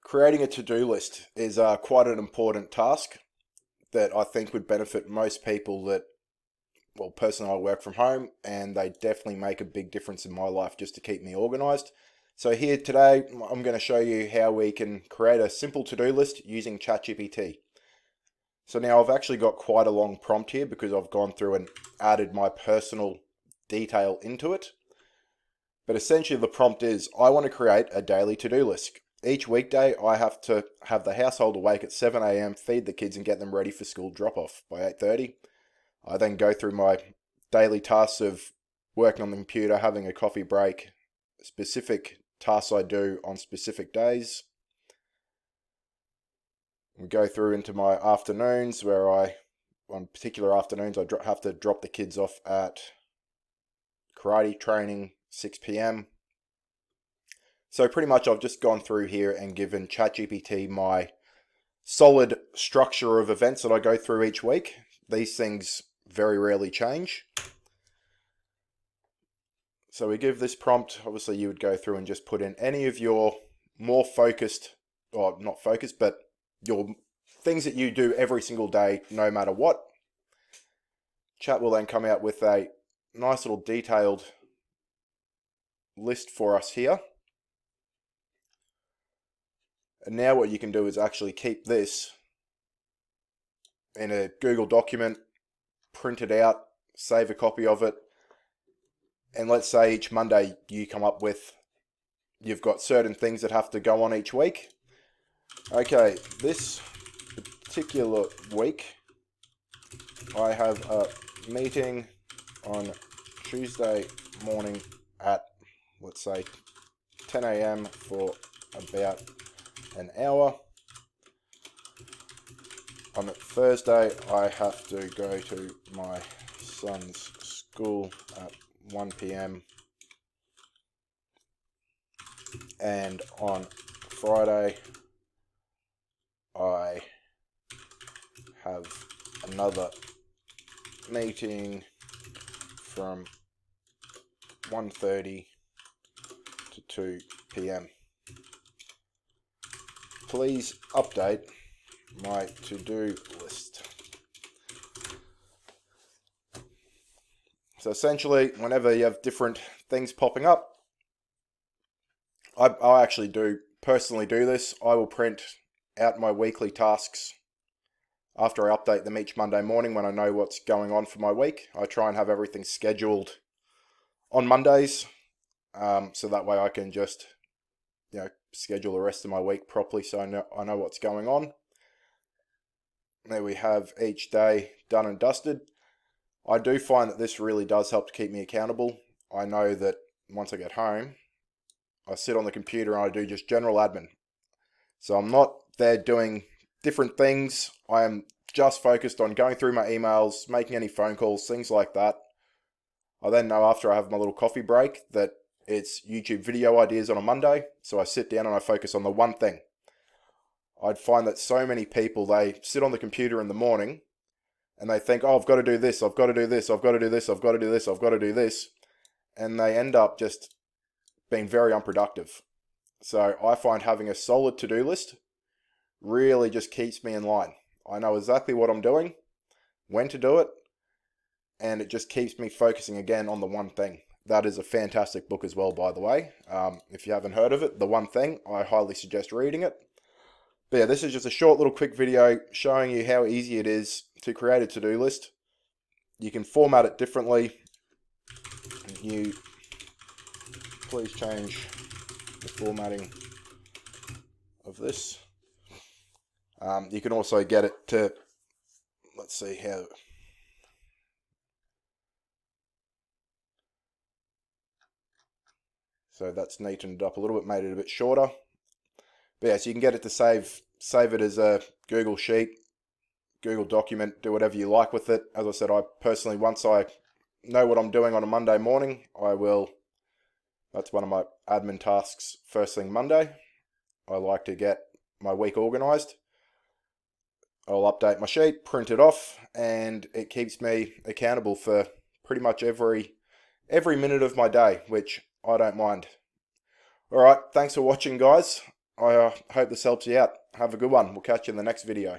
Creating a to-do list is quite an important task that I think would benefit most people that, well, personally I work from home and they definitely make a big difference in my life just to keep me organized. So here today, I'm going to show you how we can create a simple to-do list using ChatGPT. So now I've actually got quite a long prompt here because I've gone through and added my personal detail into it. But essentially the prompt is, I want to create a daily to-do list. Each weekday, I have to have the household awake at 7 a.m, feed the kids and get them ready for school drop-off by 8:30. I then go through my daily tasks of working on the computer, having a coffee break, specific tasks I do on specific days. We go through into my afternoons where on particular afternoons, I have to drop the kids off at karate training, 6 p.m. So pretty much I've just gone through here and given ChatGPT my solid structure of events that I go through each week. These things very rarely change. So we give this prompt, obviously you would go through and just put in any of your more focused, or not focused, but your things that you do every single day, no matter what. Chat will then come out with a nice little detailed list for us here. And now what you can do is actually keep this in a Google document, print it out, save a copy of it, and let's say each Monday you come up with, you've got certain things that have to go on each week. Okay, this particular week, I have a meeting on Tuesday morning at, let's say, 10 a.m. for about an hour. On Thursday, I have to go to my son's school at 1 p.m. And on Friday, I have another meeting from 1:30 to 2 p.m. Please update my to-do list. So essentially, whenever you have different things popping up, I actually personally do this. I will print out my weekly tasks after I update them each Monday morning when I know what's going on for my week. I try and have everything scheduled on Mondays, so that way I can just, schedule the rest of my week properly so I know what's going on. There we have each day done and dusted. I do find that this really does help to keep me accountable. I know that once I get home, I sit on the computer and I do just general admin. So I'm not there doing different things. I am just focused on going through my emails, making any phone calls, things like that. I then know after I have my little coffee break that it's YouTube video ideas on a Monday. So I sit down and I focus on the one thing. I'd find that so many people, they sit on the computer in the morning and they think, oh, I've got to do this, I've got to do this, I've got to do this, I've got to do this, I've got to do this. And they end up just being very unproductive. So I find having a solid to-do list really just keeps me in line. I know exactly what I'm doing, when to do it, and it just keeps me focusing again on the one thing. That is a fantastic book as well, by the way. If you haven't heard of it, The One Thing, I highly suggest reading it. But yeah, this is just a short little quick video showing you how easy it is to create a to-do list. You can format it differently. You please change the formatting of this. You can also get it to, let's see how. So that's neatened it up a little bit, made it a bit shorter. But yeah, so you can get it to save it as a Google Sheet, Google document, do whatever you like with it. As I said, I personally, once I know what I'm doing on a Monday morning, that's one of my admin tasks first thing Monday. I like to get my week organized. I'll update my sheet, print it off, and it keeps me accountable for pretty much every minute of my day, which I don't mind. All right, thanks for watching, guys. I hope this helps you out. Have a good one. We'll catch you in the next video.